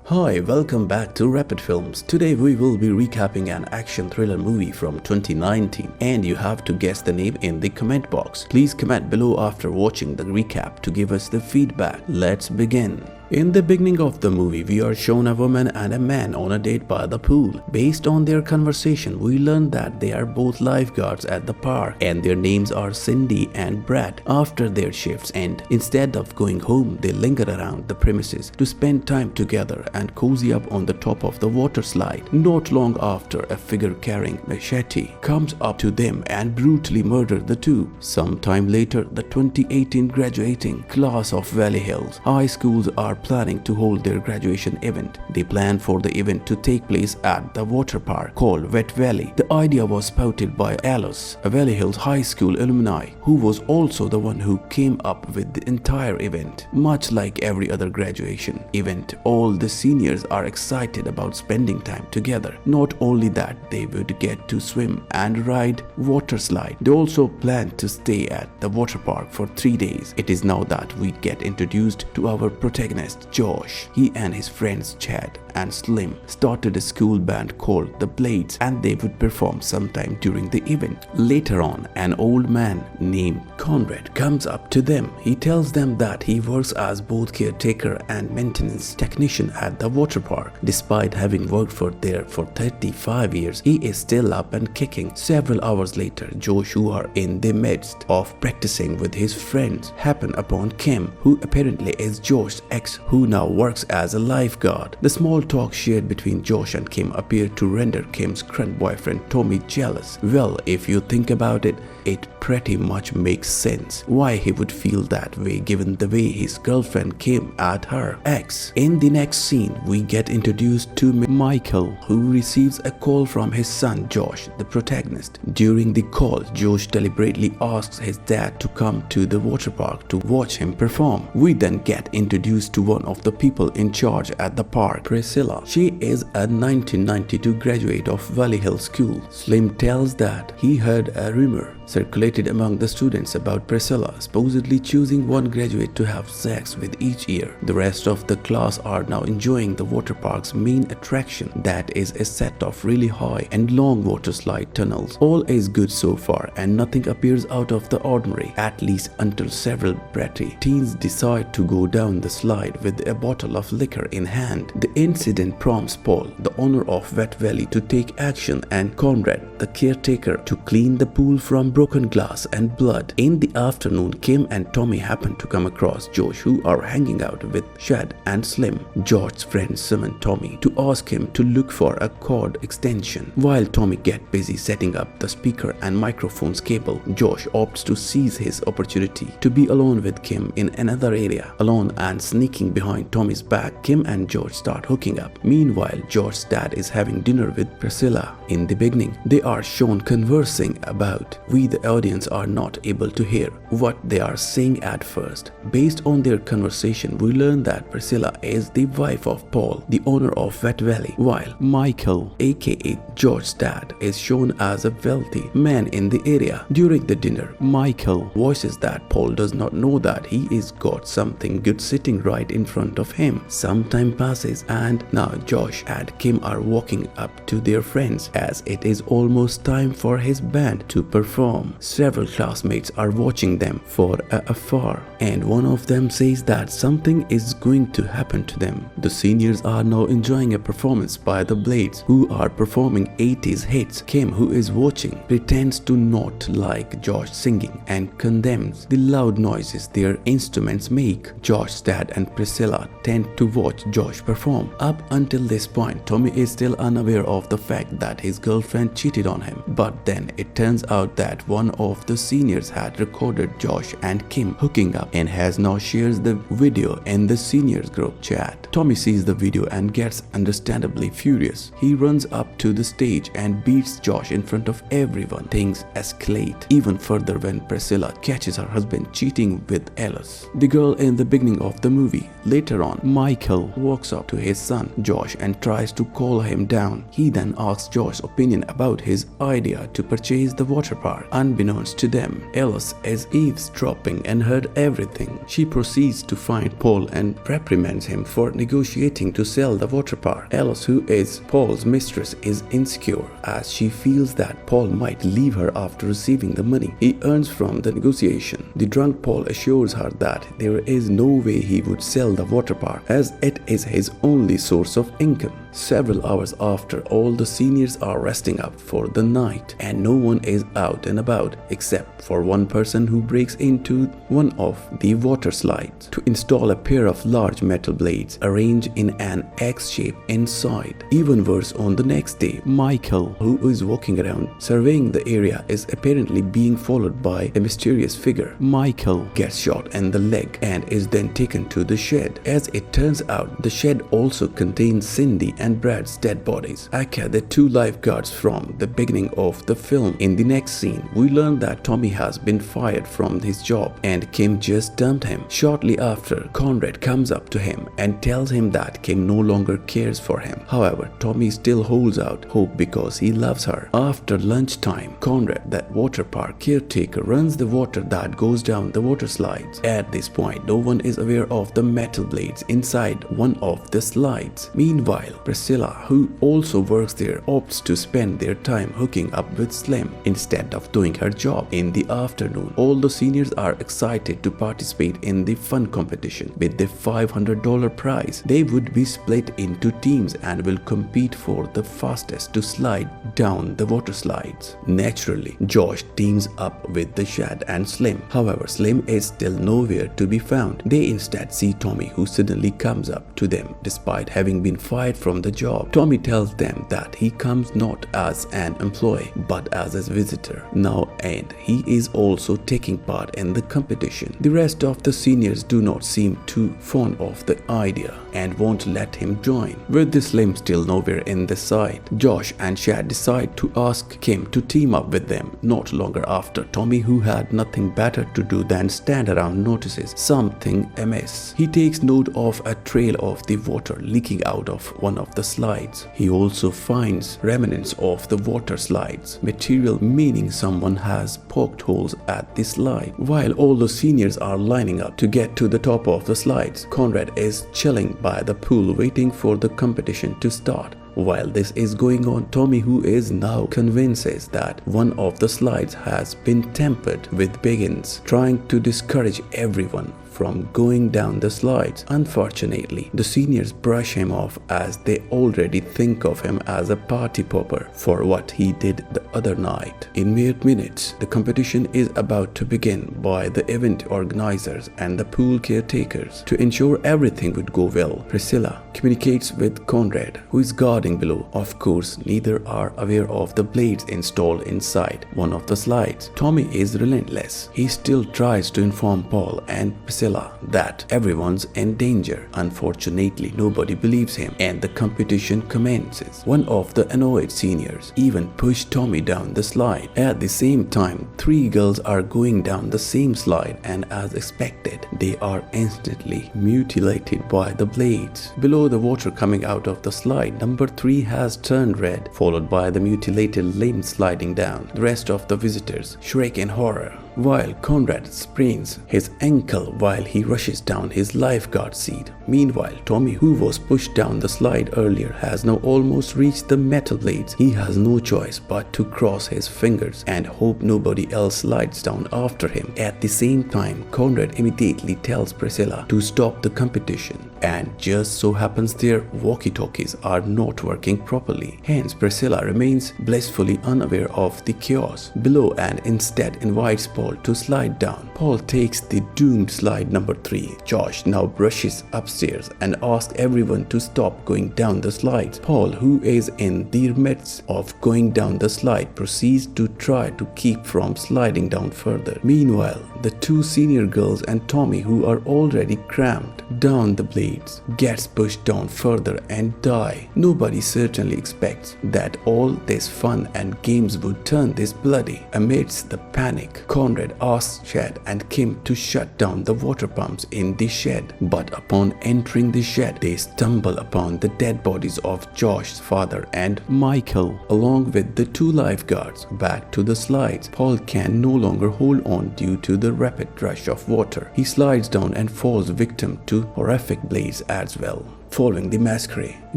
Hi, welcome back to Rapid Films. Today we will be recapping an action thriller movie from 2019 and you have to guess the name in the comment box. Please comment below after watching the recap to give us the feedback. Let's begin. In the beginning of the movie, we are shown a woman and a man on a date by the pool. Based on their conversation, we learn that they are both lifeguards at the park and their names are Cindy and Brad. After their shifts end, instead of going home, they linger around the premises to spend time together and cozy up on the top of the water slide. Not long after, a figure carrying a machete comes up to them and brutally murders the two. Sometime later, the 2018 graduating class of Valley Hills High Schools are planning to hold their graduation event. They plan for the event to take place at the water park called Wet Valley. The idea was spouted by Alice, a Valley Hills High School alumni, who was also the one who came up with the entire event. Much like every other graduation event, all the seniors are excited about spending time together. Not only that, they would get to swim and ride water slide. They also plan to stay at the water park for 3 days. It is now that we get introduced to our protagonist, Josh. He and his friends Chad and Slim started a school band called the Blades and they would perform sometime during the event. Later on, an old man named Conrad comes up to them. He tells them that he works as both caretaker and maintenance technician at the water park. Despite having worked there for 35 years, he is still up and kicking. Several hours later, Josh, who are in the midst of practicing with his friends, happen upon Kim, who apparently is Josh's ex, who now works as a lifeguard. The small talk shared between Josh and Kim appeared to render Kim's current boyfriend Tommy jealous. Well, if you think about it, it pretty much makes sense why he would feel that way given the way his girlfriend came at her ex. In the next scene, we get introduced to Michael, who receives a call from his son Josh, the protagonist. During the call, Josh deliberately asks his dad to come to the water park to watch him perform. We then get introduced to one of the people in charge at the park, Priscilla. She is a 1992 graduate of Valley Hills School. Slim tells that he heard a rumor circulated among the students about Priscilla supposedly choosing one graduate to have sex with each year. The rest of the class are now enjoying the water park's main attraction, that is a set of really high and long water slide tunnels. All is good so far and nothing appears out of the ordinary, at least until several bratty teens decide to go down the slide with a bottle of liquor in hand. The incident prompts Paul, the owner of Wet Valley, to take action and Conrad, the caretaker, to clean the pool from broken glass and blood. In the afternoon, Kim and Tommy happen to come across Josh, who are hanging out with Chad and Slim. George's friends summon Tommy to ask him to look for a cord extension. While Tommy gets busy setting up the speaker and microphone's cable, Josh opts to seize his opportunity to be alone with Kim in another area. Alone and sneaking behind Tommy's back, Kim and George start hooking up. Meanwhile, George's dad is having dinner with Priscilla. In the beginning, they are shown conversing about. We, the audience, are not able to hear what they are saying at first. Based on their conversation, we learn that Priscilla is the wife of Paul, the owner of Wet Valley, while Michael, aka George's dad, is shown as a wealthy man in the area. During the dinner, Michael voices that Paul does not know that he is got something good sitting right in front of him. Some time passes and now Josh and Kim are walking up to their friends as it is almost time for his band to perform. Several classmates are watching them from afar and one of them says that something is going to happen to them. The seniors are now enjoying a performance by the Blades, who are performing 80s hits. Kim, who is watching, pretends to not like Josh singing and condemns the loud noises their instruments make. Josh's dad and Priscilla tend to watch Josh perform. Up until this point, Tommy is still unaware of the fact that his girlfriend cheated on him, but then it turns out that one of the seniors had recorded Josh and Kim hooking up and has now shares the video in the seniors group chat. Tommy sees the video and gets understandably furious. He runs up to the stage and beats Josh in front of everyone. Things escalate even further when Priscilla catches her husband cheating with Alice, the girl in the beginning of the movie. Later on, Michael walks up to his son Josh and tries to calm him down. He then asks Josh's opinion about his idea to purchase the water park. unbeknownst to them, Alice is eavesdropping and heard everything. She proceeds to find Paul and reprimands him for negotiating to sell the water park. Alice, who is Paul's mistress, is insecure as she feels that Paul might leave her after receiving the money he earns from the negotiation. The drunk Paul assures her that there is no way he would sell the water park as it is his only source of income. Several hours after, all the seniors are resting up for the night and no one is out and about except for one person who breaks into one of the water slides to install a pair of large metal blades arranged in an X shape inside. Even worse, on the next day, Michael, who is walking around surveying the area, is apparently being followed by a mysterious figure. Michael gets shot in the leg and is then taken to the shed. As it turns out, the shed also contains Cindy and Brad's dead bodies, aka the two lifeguards from the beginning of the film. In the next scene, we learn that Tommy has been fired from his job and Kim just dumped him. Shortly after, Conrad comes up to him and tells him that Kim no longer cares for him. However, Tommy still holds out hope because he loves her. After lunchtime, Conrad, the water park caretaker, runs the water that goes down the water slides. At this point, no one is aware of the metal blades inside one of the slides. Meanwhile, Priscilla, who also works there, opts to spend their time hooking up with Slim instead of doing her job. In the afternoon, all the seniors are excited to participate in the fun competition. With the $500 prize, they would be split into teams and will compete for the fastest to slide down the water slides. Naturally, Josh teams up with the Shad and Slim. However, Slim is still nowhere to be found. They instead see Tommy, who suddenly comes up to them despite having been fired from the job. Tommy tells them that he comes not as an employee but as a visitor now, and he is also taking part in the competition. The rest of the seniors do not seem too fond of the idea and won't let him join. With the Slim still nowhere in the sight, Josh and Shad decide to ask Kim to team up with them. Not longer after, Tommy, who had nothing better to do than stand around, notices something amiss. He takes note of a trail of the water leaking out of one of the slides. He also finds remnants of the water slides material, meaning someone has poked holes at the slide. While all the seniors are lining up to get to the top of the slides, Conrad is chilling by the pool waiting for the competition to start. While this is going on, Tommy, who is now convinces that one of the slides has been tampered with, begins trying to discourage everyone from going down the slides. Unfortunately, the seniors brush him off as they already think of him as a party popper for what he did the other night. In mere minutes, the competition is about to begin by the event organizers and the pool caretakers. To ensure everything would go well, Priscilla communicates with Conrad, who is guarding below. Of course, neither are aware of the blades installed inside one of the slides. Tommy is relentless. He still tries to inform Paul and Priscilla that everyone's in danger. Unfortunately, nobody believes him and the competition commences. One of the annoyed seniors even pushed Tommy down the slide. At the same time, three girls are going down the same slide, and as expected, they are instantly mutilated by the blades. Below the water coming out of the slide, number 3 has turned red, followed by the mutilated limb sliding down. The rest of the visitors shriek in horror, while Conrad sprains his ankle while he rushes down his lifeguard seat. Meanwhile, Tommy, who was pushed down the slide earlier, has now almost reached the metal blades. He has no choice but to cross his fingers and hope nobody else slides down after him. At the same time, Conrad immediately tells Priscilla to stop the competition, and just so happens their walkie-talkies are not working properly. Hence, Priscilla remains blissfully unaware of the chaos below and instead invites Paul to slide down. Paul takes the doomed slide number 3. Josh now rushes upstairs and asks everyone to stop going down the slides. Paul, who is in the midst of going down the slide, proceeds to try to keep from sliding down further. Meanwhile, the two senior girls and Tommy, who are already cramped down the blades, gets pushed down further and die. Nobody certainly expects that all this fun and games would turn this bloody. Amidst the panic, Conrad asks Chad and Kim to shut down the water pumps in the shed. But upon entering the shed, they stumble upon the dead bodies of Josh's father and Michael, along with the two lifeguards. Back to the slides, Paul can no longer hold on due to the rapid rush of water. He slides down and falls victim to horrific blades as well. Following the massacre,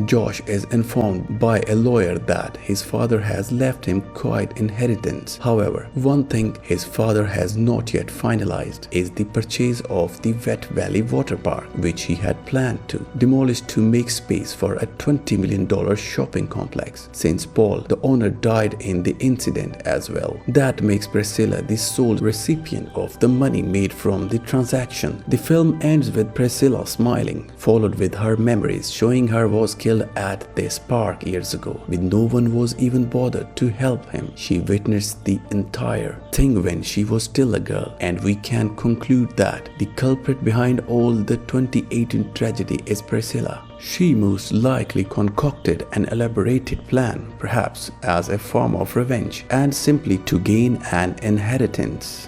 Josh is informed by a lawyer that his father has left him quite inheritance. However, one thing his father has not yet finalized is the purchase of the Wet Valley Water Park, which he had planned to demolish to make space for a $20 million shopping complex, since Paul, the owner, died in the incident as well. That makes Priscilla the sole recipient of the money made from the transaction. The film ends with Priscilla smiling, followed with her memories showing her was killed at this park years ago, with no one was even bothered to help him. She witnessed the entire thing when she was still a girl, and we can conclude that the culprit behind all the 2018 tragedy is Priscilla. She most likely concocted an elaborated plan, perhaps as a form of revenge and simply to gain an inheritance.